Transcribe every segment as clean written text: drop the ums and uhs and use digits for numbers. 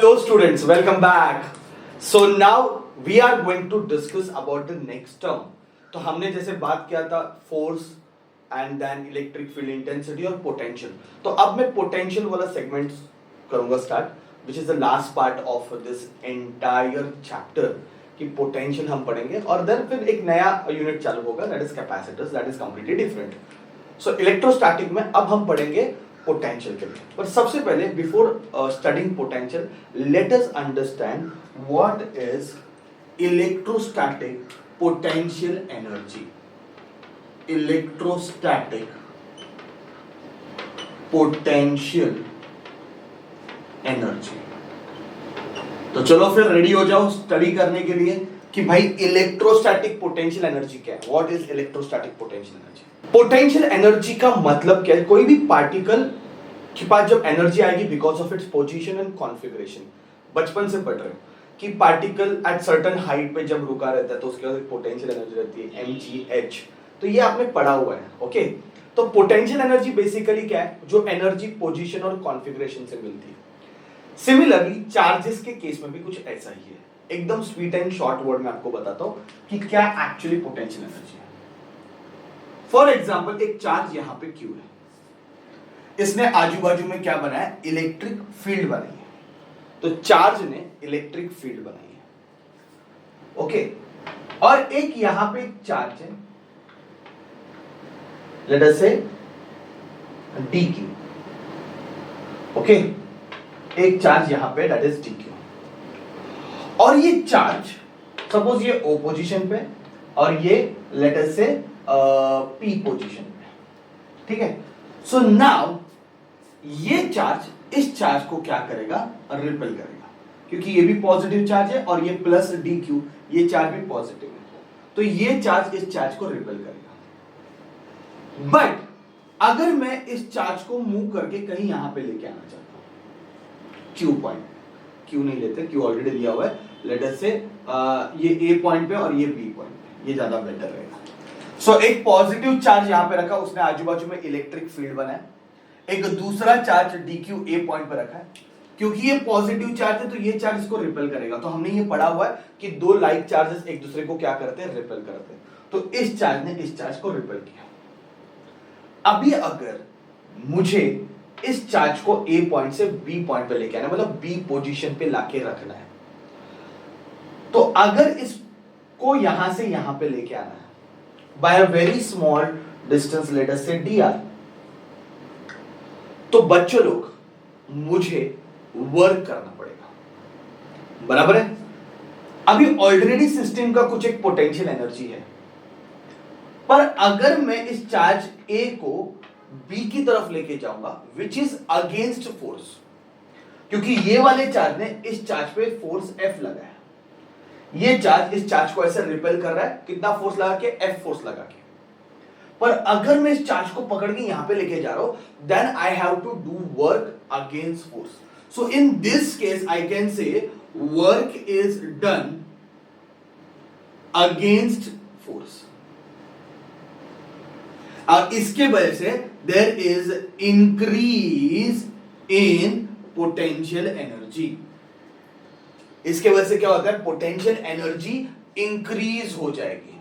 Hello students, welcome back. So now we are going to discuss about the next term. तो हमने जैसे बात किया था force and then electric field intensity और पोटेंशियल. तो अब मैं पोटेंशियल वाला सेगमेंट करूंगा start, which is the last part of this entire chapter. कि पोटेंशियल हम पढ़ेंगे और देन फिर एक नया यूनिट चालू होगा, that is capacitors, that is completely different. So electrostatic में अब हम पढ़ेंगे पोटेंशियल के लिए. पर सबसे पहले before studying potential, let us understand what is electrostatic potential energy. Electrostatic potential energy. तो चलो फिर रेडी हो जाओ स्टडी करने के लिए कि भाई इलेक्ट्रोस्टैटिक पोटेंशियल एनर्जी क्या है. What is electrostatic potential energy? Potential energy का मतलब क्या है? कोई भी पार्टिकल के पास जब एनर्जी आएगी because of its position and configuration. बचपन से पढ़ रहे हो कि पार्टिकल एट सर्टेन हाइट पे जब रुका रहता है तो उसके पास एक पोटेंशियल एनर्जी रहती है mgh. तो ये आपने पढ़ा हुआ है. ओके, तो पोटेंशियल एनर्जी बेसिकली क्या है? जो एनर्जी पोजीशन और कॉन्फ़िगरेशन से मिलती है. सिमिलरली चार्जेस के केस में भी कुछ ऐसा ही है. एकदम स्वीट एंड शॉर्ट वर्ड में आपको बताता हूं कि क्या एक्चुअली पोटेंशियल एनर्जी है. फॉर एग्जाम्पल एक चार्ज यहां पे Q है, इसने आजू बाजू में क्या बनाया? इलेक्ट्रिक फील्ड बनाई है. तो चार्ज ने इलेक्ट्रिक फील्ड बनाई है. ओके, और एक यहां पे एक चार्ज है, लेट अस से dq. ओके, एक चार्ज यहां पे दैट इज dq. और ये चार्ज सपोज ये O पोजीशन पे और ये लेट अस से P पोजीशन पे. ठीक है. सो नाउ ये चार्ज इस चार्ज को क्या करेगा? रिपेल करेगा, क्योंकि ये भी पॉजिटिव चार्ज है और ये प्लस dq, ये चार्ज भी पॉजिटिव है. तो ये चार्ज इस चार्ज को रिपेल करेगा. बट अगर मैं इस चार्ज को मूव करके कहीं यहां पे लेके आना चाहता हूं, Q पॉइंट, Q नहीं लेते, Q ऑलरेडी दिया हुआ है. लेट अस से ये A पॉइंट पे और ये B पॉइंट पे, ये ज्यादा बेटर रहेगा. सो एक पॉजिटिव चार्ज यहां पे रखा, उसने आजू बाजू में इलेक्ट्रिक फील्ड बनाया. एक दूसरा चार्ज dq A पॉइंट पे रखा है, क्योंकि ये पॉजिटिव चार्ज है तो ये चार्ज इसको रिपेल करेगा. तो हमने ये पढ़ा हुआ है कि दो लाइक चार्जेस एक दूसरे को क्या करते हैं? रिपेल करते हैं. तो इस चार्ज ने इस चार्ज को रिपेल किया. अभी अगर मुझे इस चार्ज को A पॉइंट से B पॉइंट पे लेके आना, मतलब B पोजीशन पे लाके रखना है, तो अगर इसको यहां से यहां पे लेके आना है by a very small distance, let us say dr, तो बच्चों लोग मुझे वर्क करना पड़ेगा. बराबर है. अभी ऑलरेडी सिस्टम का कुछ एक पोटेंशियल एनर्जी है, पर अगर मैं इस चार्ज A को B की तरफ लेके जाऊंगा विच इज अगेंस्ट फोर्स, क्योंकि ये वाले चार्ज ने इस चार्ज पे फोर्स F लगाया, ये चार्ज इस चार्ज को ऐसे रिपेल कर रहा है. कितना फोर्स लगा के? F फोर्स लगा के. पर अगर मैं इस चार्ज को पकड़ के यहां पे लेके जा रहा हूं, then I have to do work against force. So in this case I can say work is done against force. और इसके वजह से there is increase in potential energy. इसके वजह से क्या होता है? पोटेंशियल एनर्जी इंक्रीज हो जाएगी.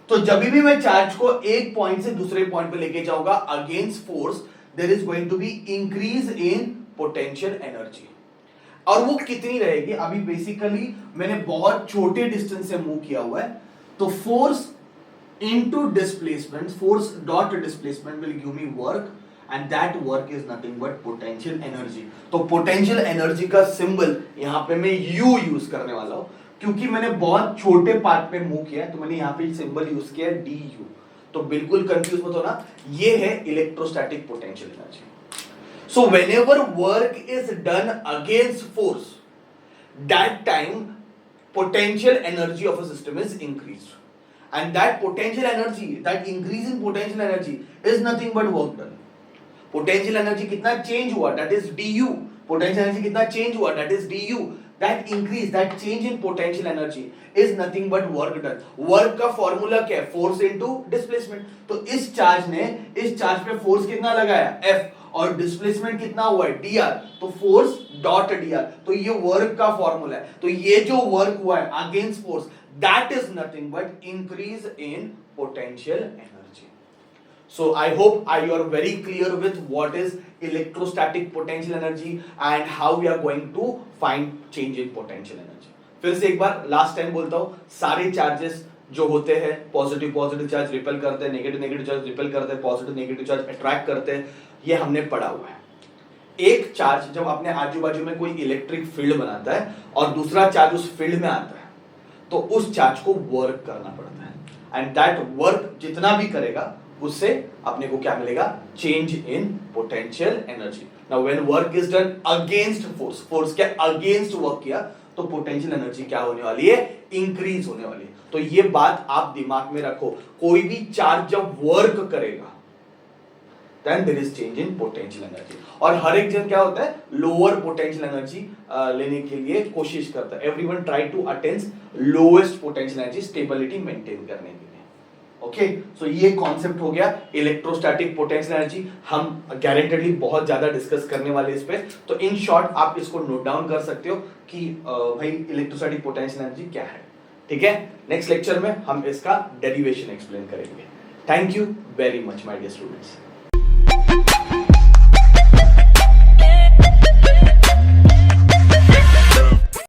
तो जब भी मैं चार्ज को एक पॉइंट से दूसरे पॉइंट पे लेके जाऊंगा against force, there is going to be increase in potential energy. और वो कितनी रहेगी? अभी बेसिकली मैंने बहुत छोटे डिस्टेंस से मूव किया हुआ है, तो force into displacement, force dot displacement will give me work, and that work is nothing but potential energy. तो potential energy का सिंबल यहां पे मैं U यूज करने वाला हूं, क्योंकि मैंने बहुत छोटे पार्ट पे मूव किया है, तो मैंने यहां पे सिंबल यूज किया है du. तो बिल्कुल कंफ्यूज मत होना, ये है electrostatic potential energy. So whenever work is done against force, that time potential energy of a system is increased, and that potential energy, that increase in potential energy is nothing but work done. Potential energy कितना change हुआ? That is du. Potential energy कितना change हुआ? That is du. That increase, that change in potential energy is nothing but work done. Work का formula क्या है? Force into displacement. तो इस charge ने इस चार्ज पे फोर्स कितना लगाया? F. और डिस्प्लेसमेंट कितना हुआ है dr, तो फोर्स डॉट dr, तो ये वर्क का फॉर्मूला है। तो ये जो वर्क हुआ है against force, that is nothing but increase in potential energy. So I hope you are very clear with what is electrostatic potential energy and how we are going to find change in potential energy। फिर से एक बार last time बोलता हूं, सारे charges जो होते हैं, positive charge repel करते हैं, नेगेटिव चार्ज रिपेल करते हैं, पॉजिटिव नेगेटिव चार्ज अट्रैक्ट करते हैं, ये हमने पढ़ा हुआ है। एक चार्ज जब अपने आजू बाजू में कोई इलेक्ट्रिक फील्ड बनाता है और दूसरा चार्ज उस फील्ड में आता है, तो उस चार्ज को वर्क करना पड़ता है, एंड दैट वर्क जितना भी करेगा उससे अपने को क्या मिलेगा, change in potential energy. Now when work is done against force, force के अगेंस्ट वर्क किया तो पोटेंशियल एनर्जी क्या होने वाली है, इंक्रीज होने वाली है। तो ये बात आप दिमाग में रखो, कोई भी चार्ज जब वर्क करेगा then there is change in potential energy. और हर एक जन क्या होता है, लोअर पोटेंशियल एनर्जी लेने के लिए कोशिश करता है। Everyone try to attain lowest potential energy, stability maintain करने के लिए। ओके, सो ये कॉन्सेप्ट हो गया इलेक्ट्रोस्टैटिक पोटेंशियल एनर्जी। हम गारंटेडली बहुत ज्यादा डिस्कस करने वाले इस पे, तो इन शॉर्ट आप इसको नोट डाउन कर सकते हो कि भाई इलेक्ट्रोस्टैटिक पोटेंशियल एनर्जी क्या है। ठीक है, नेक्स्ट लेक्चर में हम इसका डेरिवेशन एक्सप्लेन करेंगे। Thank you very much my dear students.